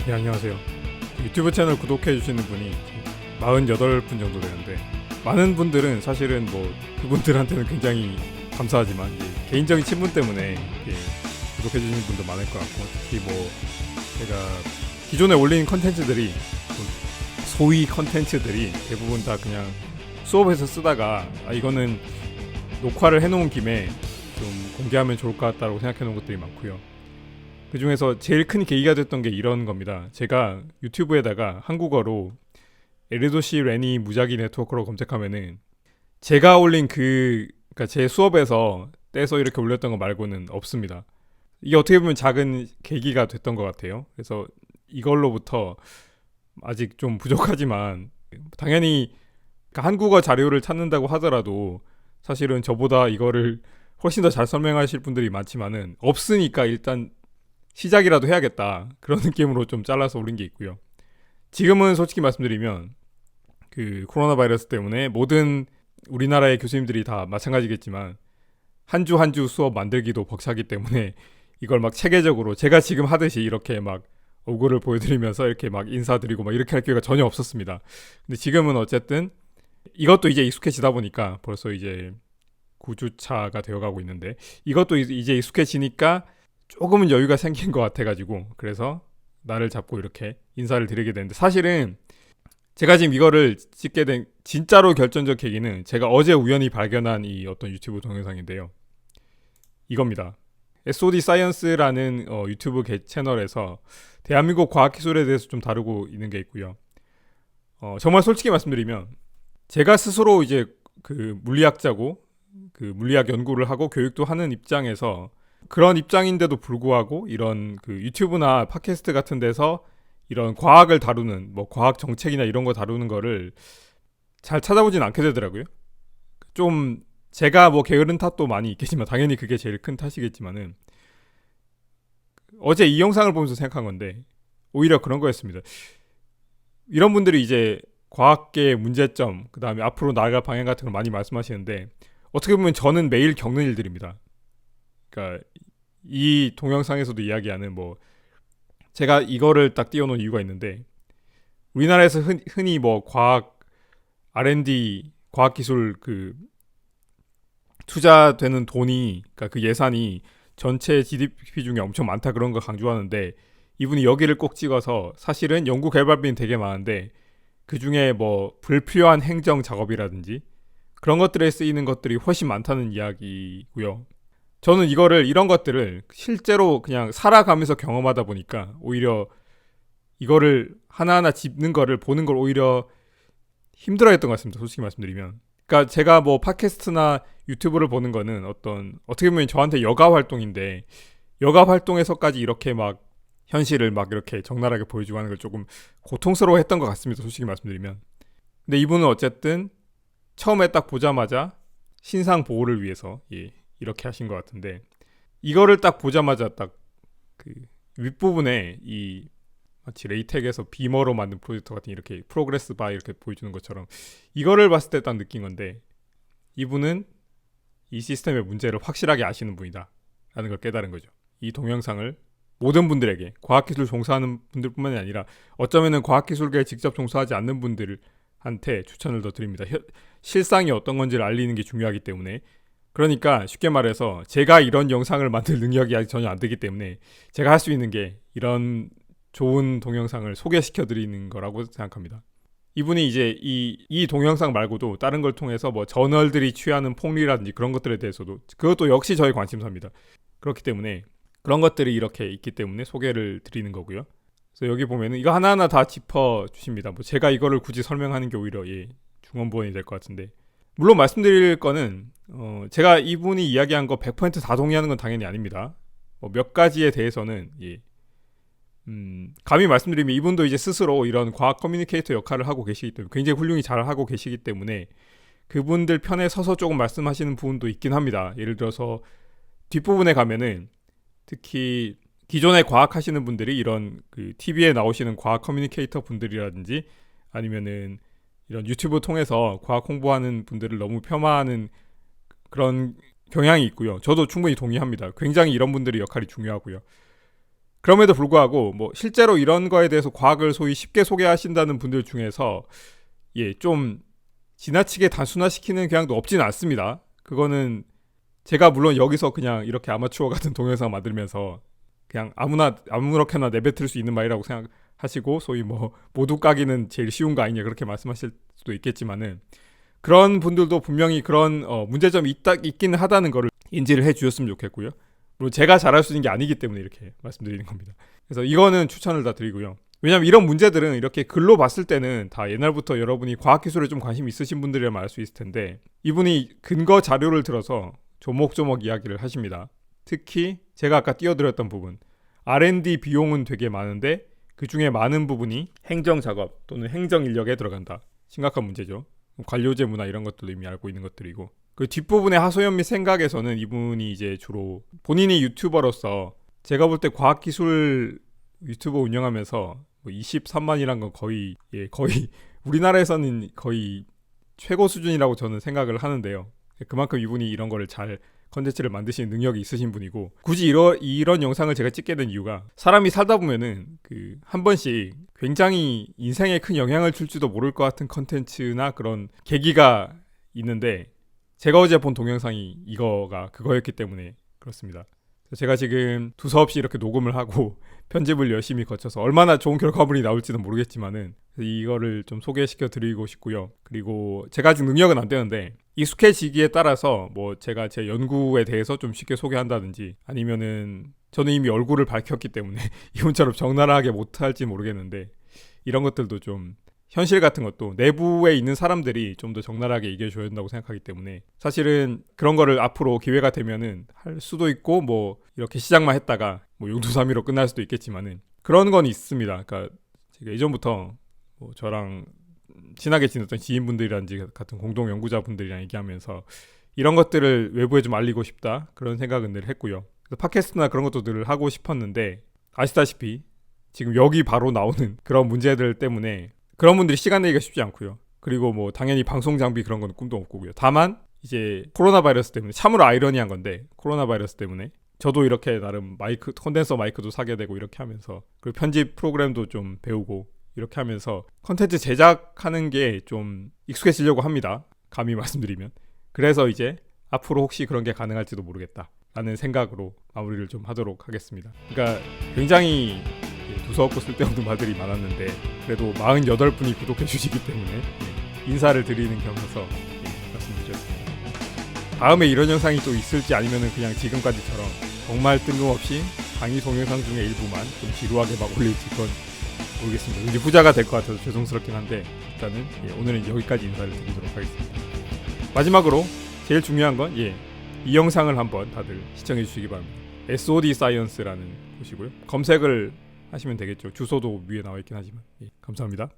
네, 안녕하세요. 유튜브 채널 구독해 주시는 분이 48분 정도 되는데, 많은 분들은 사실은 뭐 그분들한테는 굉장히 감사하지만 이제 개인적인 친분 때문에 구독해 주시는 분도 많을 것 같고, 특히 뭐 제가 기존에 올린 컨텐츠들이, 소위 컨텐츠들이 대부분 다 그냥 수업에서 쓰다가 이거는 녹화를 해놓은 김에 좀 공개하면 좋을 것 같다고 생각해 놓은 것들이 많고요. 그 중에서 제일 큰 계기가 됐던 게 이런 겁니다. 제가 유튜브에다가 한국어로 에르도시 레니 무작위 네트워크로 검색하면은 제가 올린 그러니까 제 수업에서 떼서 이렇게 올렸던 거 말고는 없습니다. 이게 어떻게 보면 작은 계기가 됐던 것 같아요. 그래서 이걸로부터 아직 좀 부족하지만, 당연히 그러니까 한국어 자료를 찾는다고 하더라도 사실은 저보다 이거를 훨씬 더 잘 설명하실 분들이 많지만은 없으니까 일단 시작이라도 해야겠다, 그런 느낌으로 좀 잘라서 올린 게 있고요. 지금은 솔직히 말씀드리면 그 코로나 바이러스 때문에 모든 우리나라의 교수님들이 다 마찬가지겠지만 한 주 한 주 수업 만들기도 벅차기 때문에 이걸 막 체계적으로 제가 지금 하듯이 이렇게 막 얼굴을 보여드리면서 이렇게 막 인사드리고 막 이렇게 할 기회가 전혀 없었습니다. 근데 지금은 어쨌든 이것도 이제 익숙해지다 보니까 벌써 이제 9주차가 되어가고 있는데, 이것도 이제 익숙해지니까 조금은 여유가 생긴 것 같아가지고, 그래서 나를 잡고 이렇게 인사를 드리게 되는데, 사실은 제가 지금 이거를 찍게 된 진짜로 결정적 계기는 제가 어제 우연히 발견한 이 어떤 유튜브 동영상인데요. 이겁니다. SOD 사이언스라는 유튜브 채널에서 대한민국 과학기술에 대해서 좀 다루고 있는 게 있고요. 정말 솔직히 말씀드리면 제가 스스로 이제 그 물리학자고 그 물리학 연구를 하고 교육도 하는 입장에서, 그런 입장인데도 불구하고 이런 그 유튜브나 팟캐스트 같은 데서 이런 과학을 다루는, 뭐 과학 정책이나 이런 거 다루는 거를 잘 찾아보진 않게 되더라고요. 좀 제가 뭐 게으른 탓도 많이 있겠지만, 당연히 그게 제일 큰 탓이겠지만은, 어제 이 영상을 보면서 생각한 건데 오히려 그런 거였습니다. 이런 분들이 이제 과학계의 문제점, 그 다음에 앞으로 나아갈 방향 같은 걸 많이 말씀하시는데, 어떻게 보면 저는 매일 겪는 일들입니다. 그러니까 이 동영상에서도 이야기하는, 뭐 제가 이거를 딱 띄워놓은 이유가 있는데, 우리나라에서 흔히 뭐 과학 R&D, 과학기술 그 투자되는 돈이, 그러니까 그 예산이 전체 GDP 중에 엄청 많다, 그런 거 강조하는데, 이분이 여기를 꼭 찍어서 사실은 연구 개발비는 되게 많은데 그 중에 뭐 불필요한 행정 작업이라든지 그런 것들에 쓰이는 것들이 훨씬 많다는 이야기고요. 저는 이런 것들을 실제로 그냥 살아가면서 경험하다 보니까 오히려 이거를 하나하나 짚는 거를 보는 걸 오히려 힘들어했던 것 같습니다. 솔직히 말씀드리면. 그러니까 제가 뭐 팟캐스트나 유튜브를 보는 거는 어떻게 보면 저한테 여가 활동인데, 여가 활동에서까지 이렇게 막 현실을 막 이렇게 적나라하게 보여주고 하는 걸 조금 고통스러워했던 것 같습니다. 솔직히 말씀드리면. 근데 이분은 어쨌든 처음에 딱 보자마자 신상 보호를 위해서 이렇게 하신 것 같은데, 이거를 딱 보자마자 딱 그 윗부분에 이 마치 레이텍에서 비머로 만든 프로젝터 같은 이렇게 프로그레스 바 이렇게 보여주는 것처럼 이거를 봤을 때 딱 느낀 건데, 이분은 이 시스템의 문제를 확실하게 아시는 분이다 라는 걸 깨달은 거죠. 이 동영상을 모든 분들에게, 과학기술 종사하는 분들뿐만이 아니라 어쩌면은 과학기술계에 직접 종사하지 않는 분들한테 추천을 더 드립니다. 실상이 어떤 건지를 알리는 게 중요하기 때문에. 그러니까 쉽게 말해서 제가 이런 영상을 만들 능력이 아직 전혀 안 되기 때문에 제가 할 수 있는 게 이런 좋은 동영상을 소개시켜 드리는 거라고 생각합니다. 이분이 이제 이 동영상 말고도 다른 걸 통해서 뭐 저널들이 취하는 폭리라든지 그런 것들에 대해서도, 그것도 역시 저의 관심사입니다. 그렇기 때문에 그런 것들이 이렇게 있기 때문에 소개를 드리는 거고요. 그래서 여기 보면은 이거 하나하나 다 짚어 주십니다. 뭐 제가 이거를 굳이 설명하는 게 오히려 중원부원이 될 것 같은데, 물론 말씀드릴 거는 제가 이분이 이야기한 거 100%다 동의하는 건 당연히 아닙니다. 몇 가지에 대해서는 감히 말씀드리면 이분도 이제 스스로 이런 과학 커뮤니케이터 역할을 하고 계시기 때문에 굉장히 훌륭히 잘 하고 계시기 때문에 그분들 편에 서서 조금 말씀하시는 부분도 있긴 합니다. 예를 들어서 뒷부분에 가면은 특히 기존에 과학 하시는 분들이 이런 그 TV에 나오시는 과학 커뮤니케이터 분들이라든지 아니면은 이런 유튜브 통해서 과학 홍보하는 분들을 너무 폄하하는 그런 경향이 있고요. 저도 충분히 동의합니다. 굉장히 이런 분들의 역할이 중요하고요. 그럼에도 불구하고 뭐 실제로 이런 거에 대해서 과학을 소위 쉽게 소개하신다는 분들 중에서 좀 지나치게 단순화시키는 경향도 없지는 않습니다. 그거는 제가 물론 여기서 그냥 이렇게 아마추어 같은 동영상 만들면서 그냥 아무렇게나 내뱉을 수 있는 말이라고 생각하시고 소위 뭐 모두 까기는 제일 쉬운 거 아니냐 그렇게 말씀하실 수도 있겠지만은 그런 분들도 분명히 그런 문제점이 있기는 하다는 거를 인지를 해주셨으면 좋겠고요. 물론 제가 잘할 수 있는 게 아니기 때문에 이렇게 말씀드리는 겁니다. 그래서 이거는 추천을 다 드리고요. 왜냐면 이런 문제들은 이렇게 글로 봤을 때는 다 옛날부터 여러분이 과학기술에 좀 관심 있으신 분들이라면 알 수 있을 텐데 이분이 근거 자료를 들어서 조목조목 이야기를 하십니다. 특히 제가 아까 띄워드렸던 부분 R&D 비용은 되게 많은데 그 중에 많은 부분이 행정작업 또는 행정인력에 들어간다. 심각한 문제죠. 관료제 문화 이런 것들도 이미 알고 있는 것들이고 그 뒷부분의 하소연 및 생각에서는 이분이 이제 주로 본인이 유튜버로서 제가 볼 때 과학기술 유튜버 운영하면서 뭐 23만이란 건 거의 우리나라에서는 거의 최고 수준이라고 저는 생각을 하는데요. 그만큼 이분이 이런 거를 잘 컨텐츠를 만드시는 능력이 있으신 분이고 굳이 이런 영상을 제가 찍게 된 이유가 사람이 살다 보면은 그 한 번씩 굉장히 인생에 큰 영향을 줄지도 모를 것 같은 컨텐츠나 그런 계기가 있는데 제가 어제 본 동영상이 그거였기 때문에 그렇습니다. 제가 지금 두서없이 이렇게 녹음을 하고 편집을 열심히 거쳐서 얼마나 좋은 결과물이 나올지는 모르겠지만은 이거를 좀 소개시켜 드리고 싶고요. 그리고 제가 아직 능력은 안 되는데 익숙해지기에 따라서 뭐 제가 제 연구에 대해서 좀 쉽게 소개한다든지 아니면은 저는 이미 얼굴을 밝혔기 때문에 이분처럼 적나라하게 못할지 모르겠는데 이런 것들도 좀 현실 같은 것도 내부에 있는 사람들이 좀 더 적나라하게 얘기해줘야 된다고 생각하기 때문에 사실은 그런 거를 앞으로 기회가 되면은 할 수도 있고 뭐 이렇게 시작만 했다가 뭐 용두사미로 끝날 수도 있겠지만은 그런 건 있습니다. 그러니까 제가 예전부터 뭐 저랑 친하게 지냈던 지인분들이란지 같은 공동 연구자분들이랑 얘기하면서 이런 것들을 외부에 좀 알리고 싶다 그런 생각은 늘 했고요. 그래서 팟캐스트나 그런 것도 늘 하고 싶었는데 아시다시피 지금 여기 바로 나오는 그런 문제들 때문에 그런 분들이 시간 내기가 쉽지 않고요. 그리고 뭐 당연히 방송 장비 그런 건 꿈도 없고요. 다만 이제 코로나 바이러스 때문에 참으로 아이러니한 건데 코로나 바이러스 때문에 저도 이렇게 나름 컨덴서 마이크도 사게 되고 이렇게 하면서 그리고 편집 프로그램도 좀 배우고 이렇게 하면서 컨텐츠 제작하는 게 좀 익숙해지려고 합니다. 감히 말씀드리면. 그래서 이제 앞으로 혹시 그런 게 가능할지도 모르겠다 라는 생각으로 마무리를 좀 하도록 하겠습니다. 그러니까 굉장히 두서없고 쓸데없는 말들이 많았는데 그래도 48분이 구독해 주시기 때문에 인사를 드리는 겸해서 말씀드렸습니다. 다음에 이런 영상이 또 있을지 아니면은 그냥 지금까지처럼 정말 뜬금없이 강의 동영상 중에 일부만 좀 지루하게 막 올릴지 그건 모르겠습니다. 왠지 후자가 될 것 같아서 죄송스럽긴 한데 일단은 오늘은 여기까지 인사를 드리도록 하겠습니다. 마지막으로 제일 중요한 건 이 영상을 한번 다들 시청해 주시기 바랍니다. SOD 사이언스라는 곳이고요. 검색을 하시면 되겠죠. 주소도 위에 나와 있긴 하지만 감사합니다.